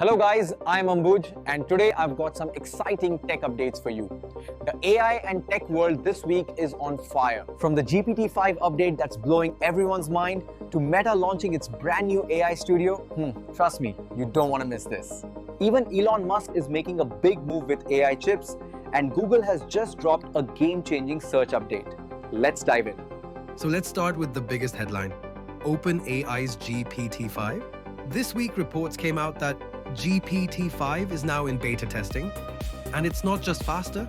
Hello guys, I'm Ambuj and today I've got some exciting tech updates for you. The AI and tech world this week is on fire. From the GPT-5 update that's blowing everyone's mind to Meta launching its brand new AI studio, trust me, you don't want to miss this. Even Elon Musk is making a big move with AI chips and Google has just dropped a game-changing search update. Let's dive in. So let's start with the biggest headline, OpenAI's GPT-5. This week reports came out that GPT-5 is now in beta testing, and it's not just faster,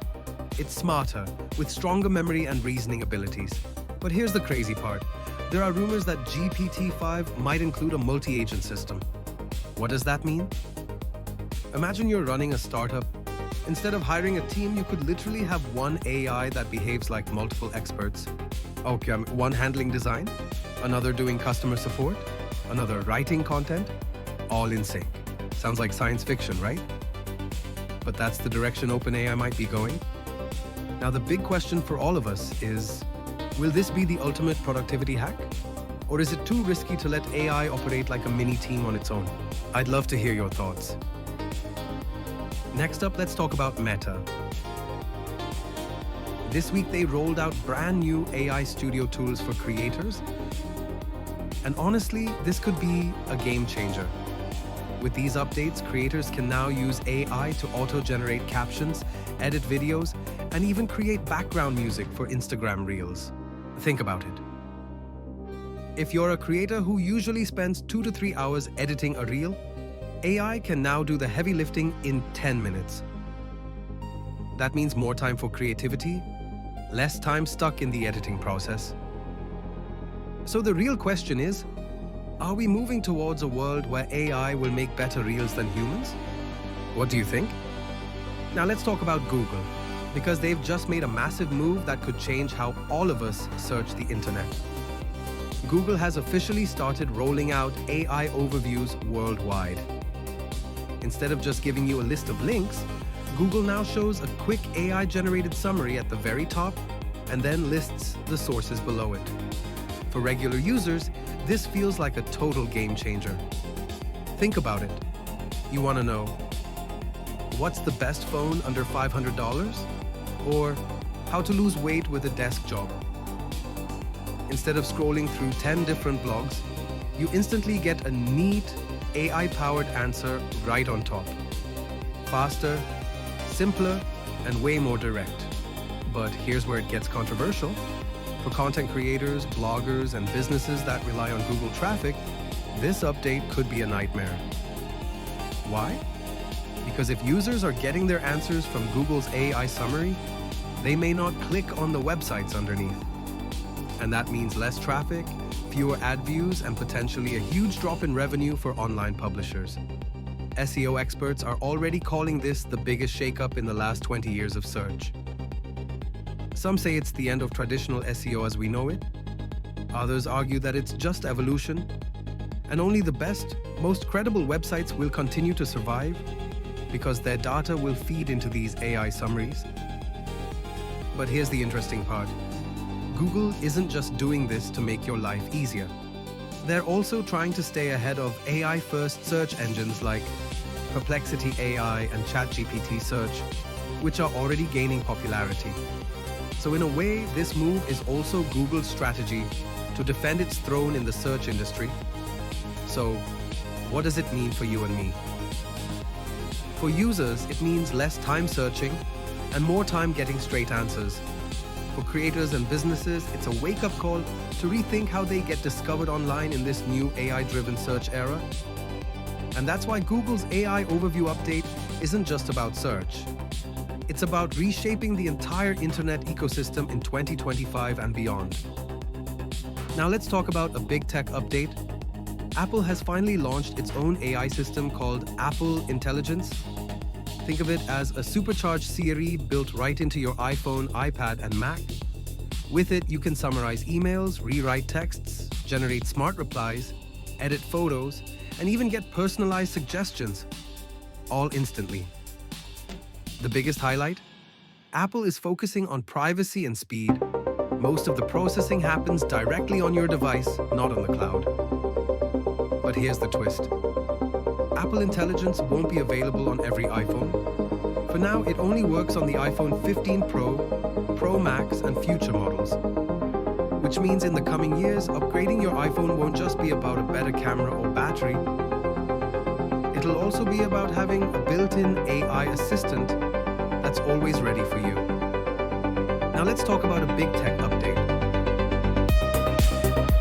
it's smarter, with stronger memory and reasoning abilities. But here's the crazy part. There are rumors that GPT-5 might include a multi-agent system. What does that mean? Imagine you're running a startup. Instead of hiring a team, you could literally have one AI that behaves like multiple experts. Okay, one handling design, another doing customer support, another writing content, all in sync. Sounds like science fiction, right? But that's the direction OpenAI might be going. Now, the big question for all of us is, will this be the ultimate productivity hack? Or is it too risky to let AI operate like a mini team on its own? I'd love to hear your thoughts. Next up, let's talk about Meta. This week, they rolled out brand new AI studio tools for creators. And honestly, this could be a game changer. With these updates, creators can now use AI to auto-generate captions, edit videos, and even create background music for Instagram Reels. Think about it. If you're a creator who usually spends 2 to 3 hours editing a reel, AI can now do the heavy lifting in 10 minutes. That means more time for creativity, less time stuck in the editing process. So the real question is, are we moving towards a world where AI will make better reels than humans? What do you think? Now let's talk about Google, because they've just made a massive move that could change how all of us search the internet. Google has officially started rolling out AI overviews worldwide. Instead of just giving you a list of links, Google now shows a quick AI-generated summary at the very top and then lists the sources below it. For regular users, this feels like a total game changer. Think about it. You want to know, what's the best phone under $500? Or how to lose weight with a desk job? Instead of scrolling through 10 different blogs, you instantly get a neat AI-powered answer right on top. Faster, simpler, and way more direct. But here's where it gets controversial. For content creators, bloggers, and businesses that rely on Google traffic, this update could be a nightmare. Why? Because if users are getting their answers from Google's AI summary, they may not click on the websites underneath. And that means less traffic, fewer ad views, and potentially a huge drop in revenue for online publishers. SEO experts are already calling this the biggest shakeup in the last 20 years of search. Some say it's the end of traditional SEO as we know it. Others argue that it's just evolution, and only the best, most credible websites will continue to survive because their data will feed into these AI summaries. But here's the interesting part. Google isn't just doing this to make your life easier. They're also trying to stay ahead of AI-first search engines like Perplexity AI and ChatGPT Search, which are already gaining popularity. So in a way, this move is also Google's strategy to defend its throne in the search industry. So, what does it mean for you and me? For users, it means less time searching and more time getting straight answers. For creators and businesses, it's a wake-up call to rethink how they get discovered online in this new AI-driven search era. And that's why Google's AI Overview update isn't just about search. It's about reshaping the entire internet ecosystem in 2025 and beyond. Now let's talk about a big tech update. Apple has finally launched its own AI system called Apple Intelligence. Think of it as a supercharged Siri built right into your iPhone, iPad, and Mac. With it, you can summarize emails, rewrite texts, generate smart replies, edit photos, and even get personalized suggestions, all instantly. The biggest highlight? Apple is focusing on privacy and speed. Most of the processing happens directly on your device, not on the cloud. But here's the twist. Apple Intelligence won't be available on every iPhone. For now, it only works on the iPhone 15 Pro, Pro Max, and future models. Which means in the coming years, upgrading your iPhone won't just be about a better camera or battery. It'll also be about having a built-in AI assistant that's always ready for you. Now let's talk about a big tech update.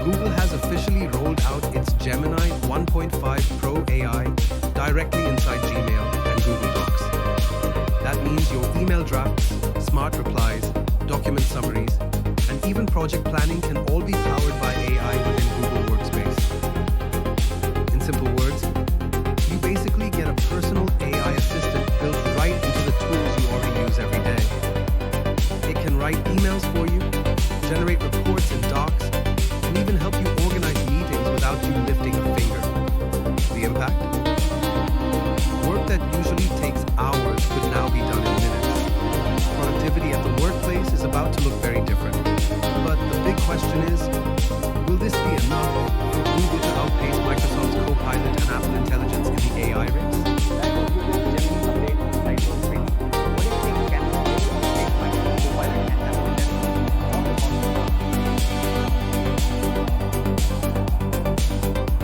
Google has officially rolled out its Gemini 1.5 Pro AI directly inside Gmail and Google Docs. That means your email drafts, smart replies, document summaries, and even project planning can all be powered by AI within Google Workspace. In simple words, you basically get a personal AI assistant built right into the tools you already use every day. It can write emails for you, generate reports and docs, and even help you organize meetings without you lifting a finger. The impact? Work that usually takes hours could now be done in minutes. Productivity at the workplace is about to look very different. But the big question is,